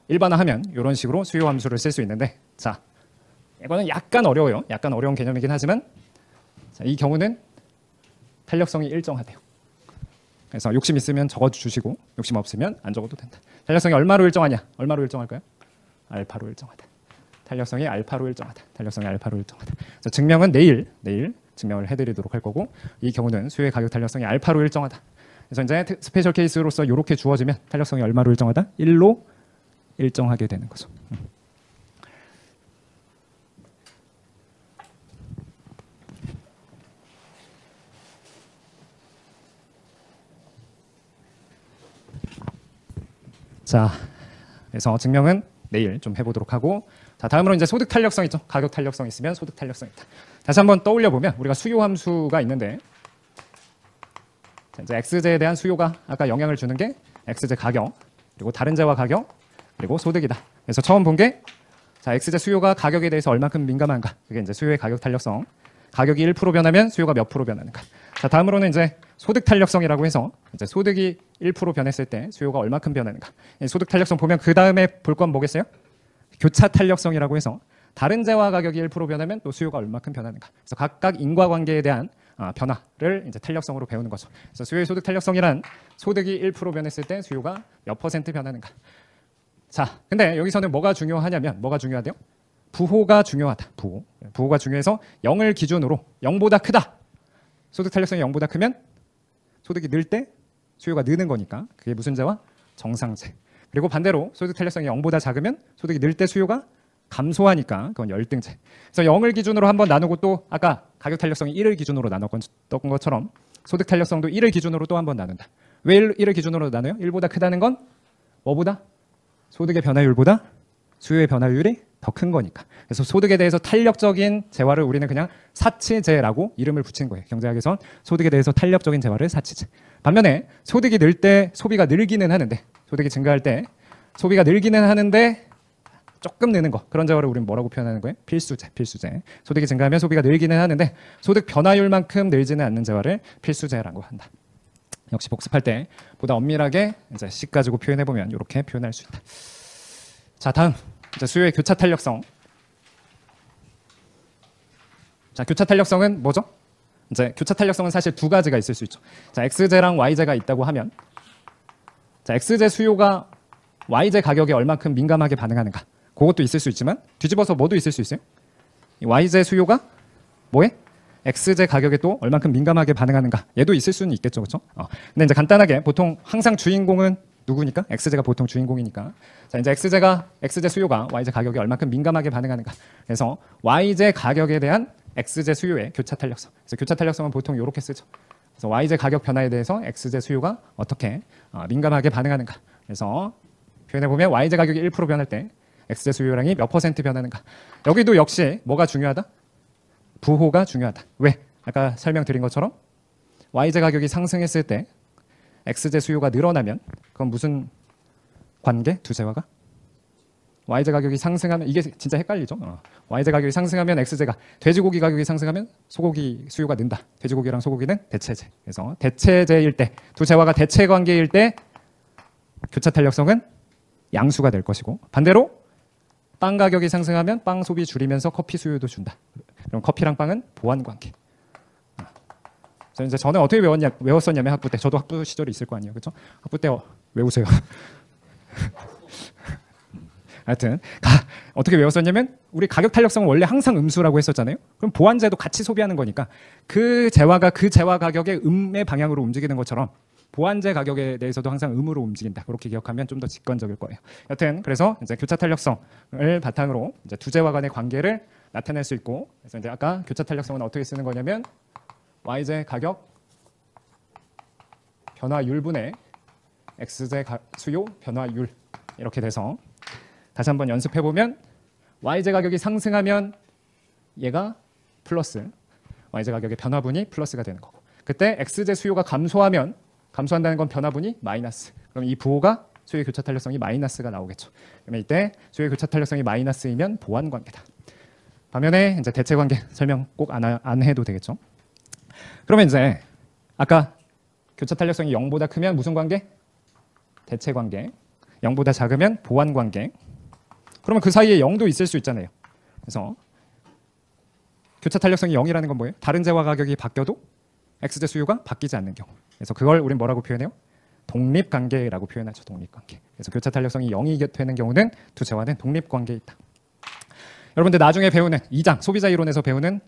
일반화하면 이런 식으로 수요 함수를 쓸 수 있는데 자 이거는 약간 어려워요. 약간 어려운 개념이긴 하지만 자, 이 경우는 탄력성이 일정하대요. 그래서 욕심 있으면 적어주시고 욕심 없으면 안 적어도 된다. 탄력성이 얼마로 일정하냐? 얼마로 일정할까요? 알파로 일정하다. 탄력성이 알파로 일정하다. 자, 증명은 내일 증명을 해드리도록 할 거고 이 경우는 수요의 가격 탄력성이 알파로 일정하다. 그래서 이제 스페셜 케이스로서 이렇게 주어지면 탄력성이 얼마로 일정하다? 1로 일정하게 되는 거죠. 자, 그래서 증명은 내일 좀 해보도록 하고 자 다음으로 이제 소득 탄력성 있죠. 가격 탄력성 있으면 소득 탄력성 있다. 다시 한번 떠올려 보면 우리가 수요 함수가 있는데 자, 이제 x제에 대한 수요가 아까 영향을 주는 게 x제 가격 그리고 다른 제와 가격 그리고 소득이다. 그래서 처음 본 게 자 x제 수요가 가격에 대해서 얼마큼 민감한가 그게 이제 수요의 가격 탄력성 가격이 1% 변하면 수요가 몇 프로 변하는가. 자 다음으로는 이제 소득 탄력성이라고 해서 이제 소득이 1% 변했을 때 수요가 얼마큼 변하는가. 소득 탄력성 보면 그 다음에 볼 건 뭐겠어요? 교차 탄력성이라고 해서 다른 재화 가격이 1% 변하면 또 수요가 얼마큼 변하는가. 그래서 각각 인과관계에 대한 변화를 이제 탄력성으로 배우는 거죠. 그래서 수요의 소득 탄력성이란 소득이 1% 변했을 때 수요가 몇 % 변하는가. 자, 근데 여기서는 뭐가 중요하냐면 뭐가 중요하대요? 부호가 중요하다. 부호가 중요해서 0을 기준으로 0보다 크다. 소득 탄력성이 0보다 크면 소득이 늘 때 수요가 느는 거니까 그게 무슨 제와? 정상제. 그리고 반대로 소득 탄력성이 0보다 작으면 소득이 늘 때 수요가 감소하니까 그건 열등제. 그래서 0을 기준으로 한번 나누고 또 아까 가격 탄력성이 1을 기준으로 나눴던 것처럼 소득 탄력성도 1을 기준으로 또 한번 나눈다. 왜 1을 기준으로 나눠요? 1보다 크다는 건 뭐보다? 소득의 변화율보다 수요의 변화율이 더 큰 거니까. 그래서 소득에 대해서 탄력적인 재화를 우리는 그냥 사치제라고 이름을 붙인 거예요. 경제학에선 소득에 대해서 탄력적인 재화를 사치제. 반면에 소득이 늘 때 소비가 늘기는 하는데, 소득이 증가할 때 소비가 늘기는 하는데 조금 느는 거, 그런 재화를 우리는 뭐라고 표현하는 거예요? 필수제. 소득이 증가하면 소비가 늘기는 하는데 소득 변화율만큼 늘지는 않는 재화를 필수제라고 한다. 역시 복습할 때 보다 엄밀하게 이제 식 가지고 표현해 보면 이렇게 표현할 수 있다. 자, 다음 이제 수요의 교차 탄력성. 자, 교차 탄력성은 뭐죠? 이제 교차 탄력성은 사실 두 가지가 있을 수 있죠. 자, x제랑 y제가 있다고 하면, 자, x제 수요가 y제 가격에 얼만큼 민감하게 반응하는가, 그것도 있을 수 있지만 뒤집어서 뭐도 있을 수 있어요. 이 y제 수요가 뭐에? x제 가격에 또 얼만큼 민감하게 반응하는가, 얘도 있을 수는 있겠죠, 그렇죠? 근데 이제 간단하게 보통 항상 주인공은 누구니까? x제가 보통 주인공이니까. 자, 이제 x제 수요가 y제 가격에 얼만큼 민감하게 반응하는가. 그래서 y제 가격에 대한 x제 수요의 교차 탄력성. 그래서 교차 탄력성은 보통 이렇게 쓰죠. 그래서 y제 가격 변화에 대해서 x제 수요가 어떻게 민감하게 반응하는가. 그래서 표현해 보면 y제 가격이 1% 변할 때 x제 수요량이 몇 % 변하는가. 여기도 역시 뭐가 중요하다? 부호가 중요하다. 왜? 아까 설명드린 것처럼 y제 가격이 상승했을 때 x제 수요가 늘어나면 그건 무슨 관계? 두 재화가? y제 가격이 상승하면, 이게 진짜 헷갈리죠? y제 가격이 상승하면 x제가, 돼지고기 가격이 상승하면 소고기 수요가 는다. 돼지고기랑 소고기는 대체제. 그래서 대체제일 때, 두 재화가 대체 관계일 때 교차 탄력성은 양수가 될 것이고, 반대로 빵 가격이 상승하면 빵 소비 줄이면서 커피 수요도 준다. 그럼 커피랑 빵은 보완 관계. 이제 저는 어떻게 외웠었냐면 학부 때, 저도 학부 시절이 있을 거 아니에요, 그렇죠? 학부 때 외우세요. 하여튼 어떻게 외웠었냐면, 우리 가격 탄력성은 원래 항상 음수라고 했었잖아요. 그럼 보완제도 같이 소비하는 거니까 그 재화가 그 재화 가격의 음의 방향으로 움직이는 것처럼 보완제 가격에 대해서도 항상 음으로 움직인다. 그렇게 기억하면 좀 더 직관적일 거예요. 여튼 그래서 이제 교차 탄력성을 바탕으로 이제 두 재화 간의 관계를 나타낼 수 있고, 그래서 이제 아까 교차 탄력성은 어떻게 쓰는 거냐면 y제 가격 변화율분의 x제 수요 변화율, 이렇게 돼서 다시 한번 연습해 보면 y제 가격이 상승하면 얘가 플러스, y제 가격의 변화분이 플러스가 되는 거고, 그때 x제 수요가 감소한다는 건 변화분이 마이너스. 그럼 이 부호가 수요의 교차 탄력성이 마이너스가 나오겠죠. 그러면 이때 수요의 교차 탄력성이 마이너스이면 보완 관계다. 반면에 이제 대체 관계 설명 꼭 안 해도 되겠죠. 그러면 이제 아까 교차 탄력성이 0보다 크면 무슨 관계? 대체 관계. 0보다 작으면 보완 관계. 그러면 그 사이에 0도 있을 수 있잖아요. 그래서 교차 탄력성이 0이라는 건 뭐예요? 다른 재화 가격이 바뀌어도 x제 수요가 바뀌지 않는 경우. 그래서 그걸 우린 뭐라고 표현해요? 독립관계라고 표현하죠. 독립관계. 그래서 교차 탄력성이 0이 되는 경우는 두 재화는 독립관계에 있다. 여러분들 나중에 배우는 2장 소비자 이론에서 배우는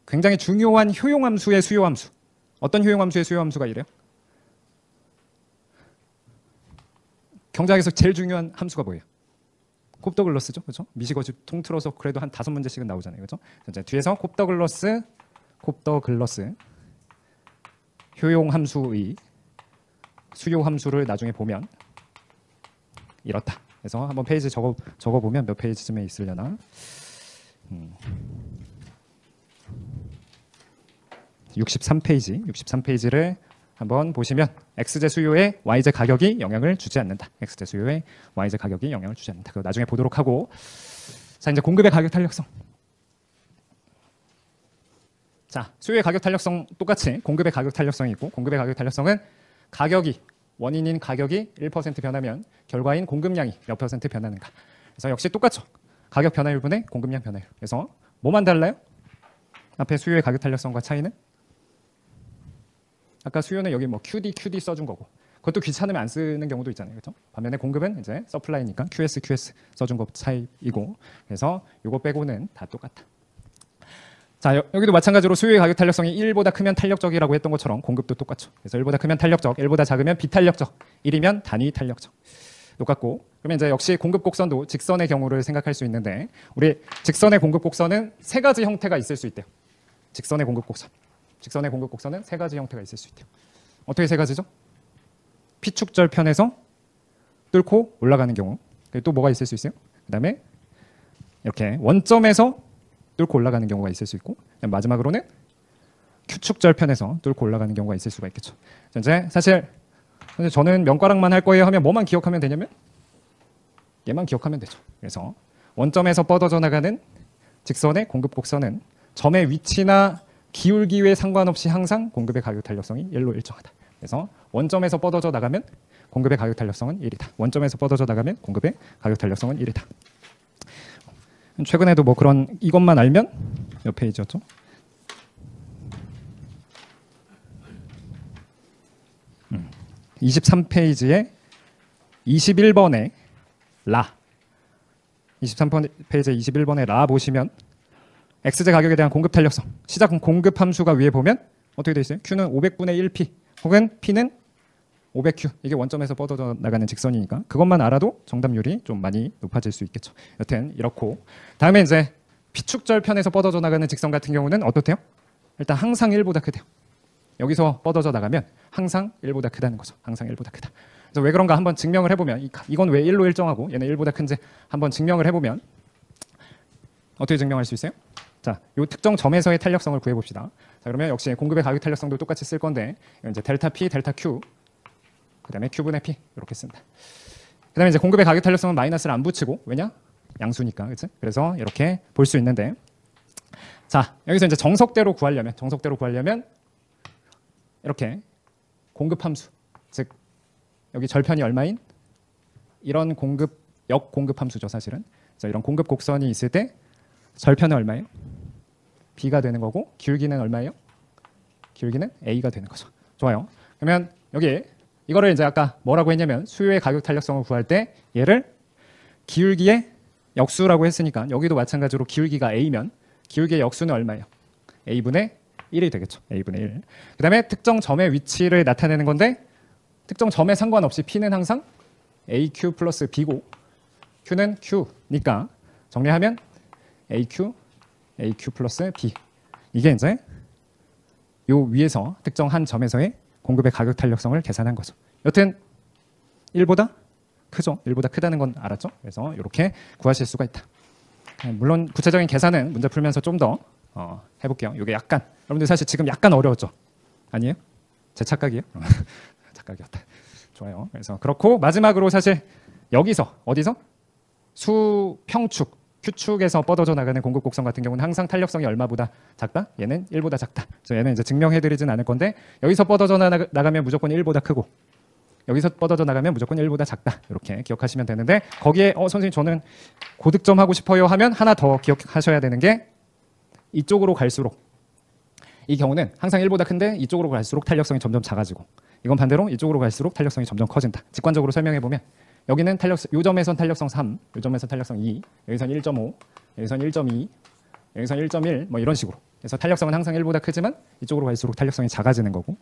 굉장히 중요한 효용함수의 수요함수. 어떤 효용함수의 수요함수가 이래요? 경제학에서 제일 중요한 함수가 뭐예요? 콥더글러스죠, 그렇죠? 미시거지 통틀어서 그래도 한 5문제씩은 나오잖아요, 그렇죠? 이제 뒤에서 콥더글러스 효용함수의 수요함수를 나중에 보면 이렇다. 그래서 한번 페이지 적어 보면 몇 페이지쯤에 있으려나? 63페이지를 한번 보시면 x제 수요에 y제 가격이 영향을 주지 않는다. x제 수요에 y제 가격이 영향을 주지 않는다. 그거 나중에 보도록 하고, 자 이제 공급의 가격 탄력성. 자, 수요의 가격 탄력성 똑같이 공급의 가격 탄력성이 있고, 공급의 가격 탄력성은 가격이, 원인인 가격이 1% 변하면 결과인 공급량이 몇 % 변하는가. 그래서 역시 똑같죠. 가격 변화율분의 공급량 변화율. 그래서 뭐만 달라요? 앞에 수요의 가격 탄력성과 차이는? 아까 수요는 여기 뭐 QD 써준 거고, 그것도 귀찮으면 안 쓰는 경우도 있잖아요. 그렇죠? 반면에 공급은 이제 서플라이니까 QS 써준 것 차이이고 그래서 이거 빼고는 다 똑같다. 자, 여기도 마찬가지로 수요의 가격 탄력성이 1보다 크면 탄력적이라고 했던 것처럼 공급도 똑같죠. 그래서 1보다 크면 탄력적, 1보다 작으면 비탄력적, 1이면 단위 탄력적. 똑같고 그러면 이제 역시 공급 곡선도 직선의 경우를 생각할 수 있는데 우리 직선의 공급 곡선은 세 가지 형태가 있을 수 있대요. 직선의 공급 곡선은 세 가지 형태가 있을 수 있대요. 어떻게 세 가지죠? P축절편에서 뚫고 올라가는 경우. 또 뭐가 있을 수 있어요? 그다음에 이렇게 원점에서 뚫고 올라가는 경우가 있을 수 있고 마지막으로는 Q축절편에서 뚫고 올라가는 경우가 있을 수가 있겠죠. 이제 사실 저는 명가락만 할 거예요 하면 뭐만 기억하면 되냐면 얘만 기억하면 되죠. 그래서 원점에서 뻗어져 나가는 직선의 공급 곡선은 점의 위치나 기울기에 상관없이 항상 공급의 가격 탄력성이 1로 일정하다. 그래서 원점에서 뻗어져 나가면 공급의 가격 탄력성은 1이다. 원점에서 뻗어져 나가면 공급의 가격 탄력성은 1이다. 최근에도 뭐 그런 이것만 알면 몇 페이지였죠? 23페이지에 21번에 라 23페이지에 21번에 라 보시면 XZ 가격에 대한 공급 탄력성 시작 공급 함수가 위에 보면 어떻게 되어 있어요? Q는 500분의 1P 혹은 P는 500Q 이게 원점에서 뻗어져 나가는 직선이니까 그것만 알아도 정답률이 좀 많이 높아질 수 있겠죠. 여튼 이렇고 다음에 이제 P축절편에서 뻗어져 나가는 직선 같은 경우는 어떻대요? 일단 항상 1보다 크대요. 여기서 뻗어져 나가면 항상 1보다 크다는 거죠. 항상 1보다 크다. 그래서 왜 그런가 한번 증명을 해보면 이건 왜 1로 일정하고 얘는 1보다 큰지 한번 증명을 해보면 어떻게 증명할 수 있어요? 자, 이 특정 점에서의 탄력성을 구해봅시다. 자, 그러면 역시 공급의 가격 탄력성도 똑같이 쓸 건데 이제 델타 P, 델타 Q 그다음에 Q분의 P 이렇게 쓴다. 그다음에 이제 공급의 가격 탄력성은 마이너스를 안 붙이고 왜냐? 양수니까, 그렇지? 그래서 이렇게 볼 수 있는데 자, 여기서 이제 정석대로 구하려면 이렇게 공급 함수, 즉 여기 절편이 얼마인 이런 역공급 함수죠, 사실은. 그래서 이런 공급 곡선이 있을 때 절편은 얼마예요? B가 되는 거고 기울기는 얼마예요? 기울기는 A가 되는 거죠. 좋아요. 그러면 여기 이거를 이제 아까 뭐라고 했냐면 수요의 가격 탄력성을 구할 때 얘를 기울기의 역수라고 했으니까 여기도 마찬가지로 기울기가 A면 기울기의 역수는 얼마예요? A분의 1이 되겠죠. A분의 1. 그 다음에 특정 점의 위치를 나타내는 건데 특정 점에 상관없이 P는 항상 AQ 플러스 B고 Q는 Q니까 정리하면 AQ 플러스 B. 이게 이제 요 위에서 특정 한 점에서의 공급의 가격 탄력성을 계산한 거죠. 여튼 1보다 크죠. 1보다 크다는 건 알았죠. 그래서 이렇게 구하실 수가 있다. 물론 구체적인 계산은 문제 풀면서 좀 더 해볼게요. 이게 약간 여러분들 사실 지금 약간 어려웠죠? 아니에요? 제 착각이에요? 착각이었다. 좋아요. 그래서 그렇고 마지막으로 사실 여기서 어디서? 수평축 Q축에서 뻗어져 나가는 공급 곡선 같은 경우는 항상 탄력성이 얼마보다 작다? 얘는 1보다 작다. 그래서 얘는 이제 증명해드리진 않을 건데 여기서 뻗어져 나가면 무조건 1보다 크고 여기서 뻗어져 나가면 무조건 1보다 작다. 이렇게 기억하시면 되는데 거기에 선생님 저는 고득점 하고 싶어요 하면 하나 더 기억하셔야 되는 게 이쪽으로 갈수록 이 경우는 항상 1보다 큰데 이쪽으로 갈수록 탄력성이 점점 작아지고 이건 반대로 이쪽으로 갈수록 탄력성이 점점 커진다. 직관적으로 설명해보면 여기는 요 점에선 탄력성 3, 요 점에선 탄력성 2, 여기선 1.5, 여기선 1.2, 여기선 1.1 뭐 이런 식으로. 그래서 탄력성은 항상 1보다 크지만 이쪽으로 갈수록 탄력성이 작아지는 거고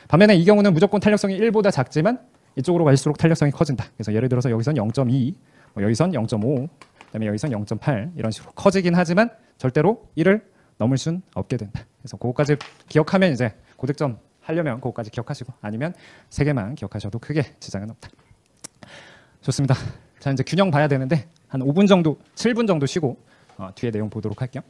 반면에 이 경우는 무조건 탄력성이 1보다 작지만 이쪽으로 갈수록 탄력성이 커진다. 그래서 예를 들어서 여기선 0.2, 뭐 여기선 0.5, 그다음에 여기선 0.8 이런 식으로 커지긴 하지만 절대로 1을 넘을 순 없게 된다. 그래서 그거까지 기억하면 이제 고득점 하려면 그거까지 기억하시고 아니면 3개만 기억하셔도 크게 지장은 없다. 좋습니다. 자 이제 균형 봐야 되는데 한 5분 정도, 7분 정도 쉬고 뒤에 내용 보도록 할게요.